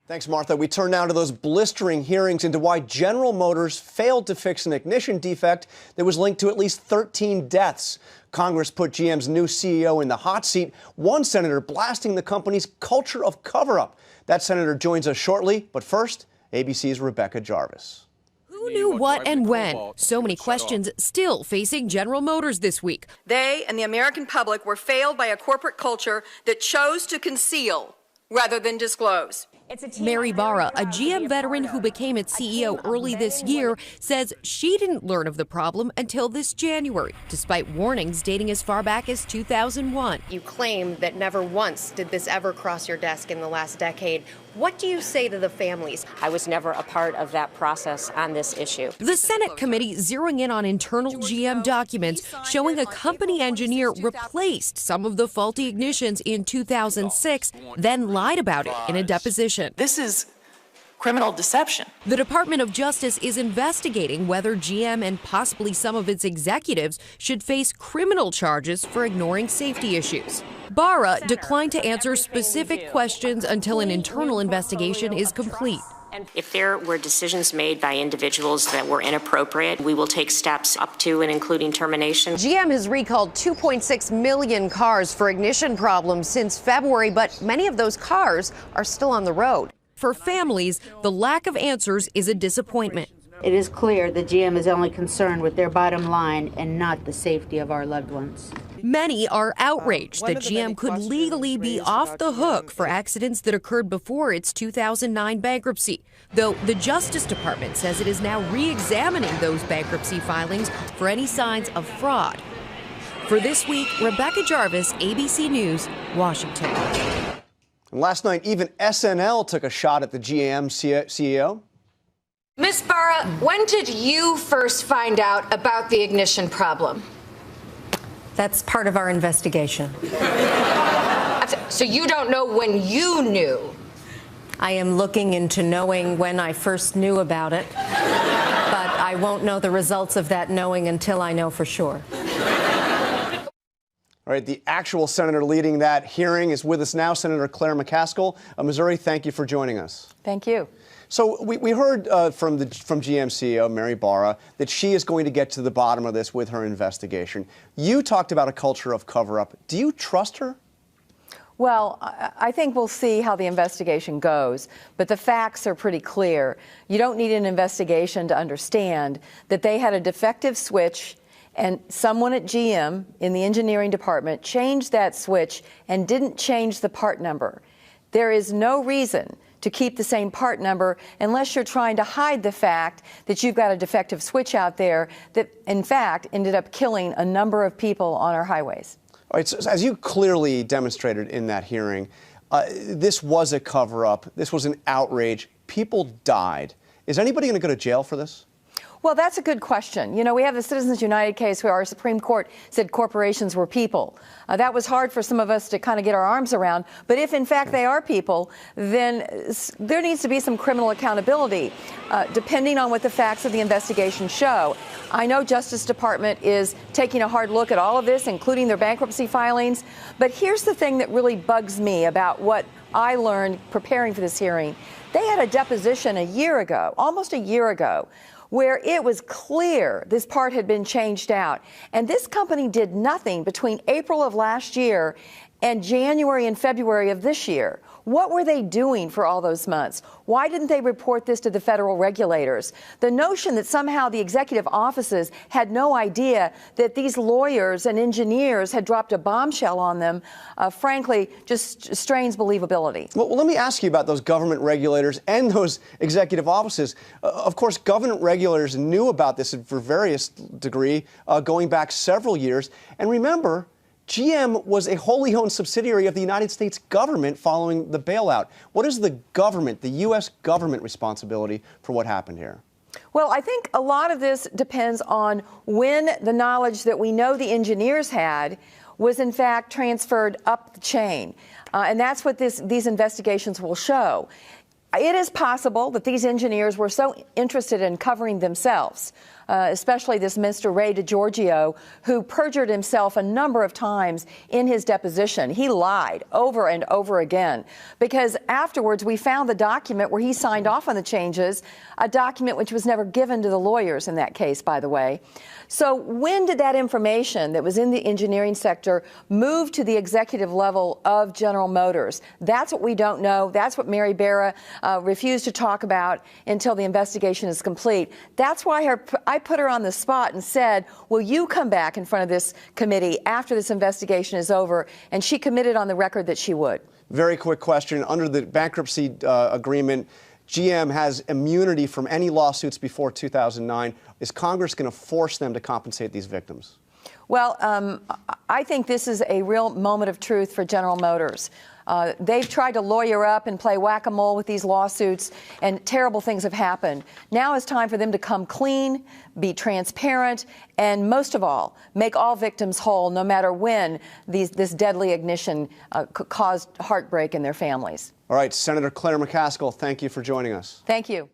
Thanks, Martha. We turn now to those blistering hearings into why General Motors failed to fix an ignition defect that was linked to at least 13 deaths. Congress put GM's new CEO in the hot seat, one senator blasting the company's culture of cover-up. That senator joins us shortly, but first, ABC's Rebecca Jarvis. Who knew what and when? So many questions still facing General Motors this week. They and the American public were failed by a corporate culture that chose to conceal rather than disclose. Mary Barra, a GM veteran who became its CEO early this year, says she didn't learn of the problem until this January, despite warnings dating as far back as 2001. You claim that never once did this ever cross your desk in the last decade. What do you say to the families? I was never a part of that process on this issue. The Senate committee zeroing in on internal GM documents showing a company engineer replaced some of the faulty ignitions in 2006, then lied about it in a deposition. This is criminal deception. The Department of Justice is investigating whether GM and possibly some of its executives should face criminal charges for ignoring safety issues. Barra declined to answer specific questions until an internal investigation is complete. If there were decisions made by individuals that were inappropriate, we will take steps up to and including termination. GM has recalled 2.6 million cars for ignition problems since February, but many of those cars are still on the road. For families, the lack of answers is a disappointment. It is clear that GM is only concerned with their bottom line and not the safety of our loved ones. Many are outraged that GM could legally be off the hook for accidents that occurred before its 2009 bankruptcy, though the Justice Department says it is now re-examining those bankruptcy filings for any signs of fraud. For This Week, Rebecca Jarvis, ABC News, Washington. Last night, even SNL took a shot at the GM CEO. Ms. Barra, when did you first find out about the ignition problem? That's part of our investigation. So you don't know when you knew? I am looking into knowing when I first knew about it, but I won't know the results of that knowing until I know for sure. All right, the actual senator leading that hearing is with us now, Senator Claire McCaskill of Missouri. Thank you for joining us. Thank you. So we heard from GM CEO Mary Barra that she is going to get to the bottom of this with her investigation. You talked about a culture of cover-up. Do you trust her? Well, I think we'll see how the investigation goes, but the facts are pretty clear. You don't need an investigation to understand that they had a defective switch and someone at GM in the engineering department changed that switch and didn't change the part number. There is no reason to keep the same part number unless you're trying to hide the fact that you've got a defective switch out there that, in fact, ended up killing a number of people on our highways. All right, so as you clearly demonstrated in that hearing, this was a cover-up. This was an outrage. People died. Is anybody going to go to jail for this? Well, that's a good question. You know, we have the Citizens United case where our Supreme Court said corporations were people. That was hard for some of us to kind of get our arms around. But if, in fact, they are people, then there needs to be some criminal accountability, depending on what the facts of the investigation show. I know Justice Department is taking a hard look at all of this, including their bankruptcy filings. But here's the thing that really bugs me about what I learned preparing for this hearing. They had a deposition a year ago, almost a year ago, where it was clear this part had been changed out. And this company did nothing between April of last year and January and February of this year. What were they doing for all those months? Why didn't they report this to the federal regulators? The notion that somehow the executive offices had no idea that these lawyers and engineers had dropped a bombshell on them, frankly, just strains believability. Well, let me ask you about those government regulators and those executive offices. Of course, government regulators knew about this for various degree going back several years. And remember, GM was a wholly owned subsidiary of the United States government following the bailout. What is the government, the U.S. government, responsibility for what happened here? Well, I think a lot of this depends on when the knowledge that we know the engineers had was in fact transferred up the chain. And that's what these investigations will show. It is possible that these engineers were so interested in covering themselves especially this Mr. Ray DiGiorgio, who perjured himself a number of times in his deposition. He lied over and over again, because afterwards we found the document where he signed off on the changes, a document which was never given to the lawyers in that case, by the way. So when did that information that was in the engineering sector move to the executive level of General Motors? That's what we don't know. That's what Mary Barra refused to talk about until the investigation is complete. That's why I put her on the spot and said, will you come back in front of this committee after this investigation is over? And she committed on the record that she would. Very quick question. Under the bankruptcy agreement, GM has immunity from any lawsuits before 2009. Is Congress going to force them to compensate these victims? Well, I think this is a real moment of truth for General Motors. They've tried to lawyer up and play whack-a-mole with these lawsuits, and terrible things have happened. Now it's time for them to come clean, be transparent, and most of all, make all victims whole, no matter when this deadly ignition caused heartbreak in their families. All right, Senator Claire McCaskill, thank you for joining us. Thank you.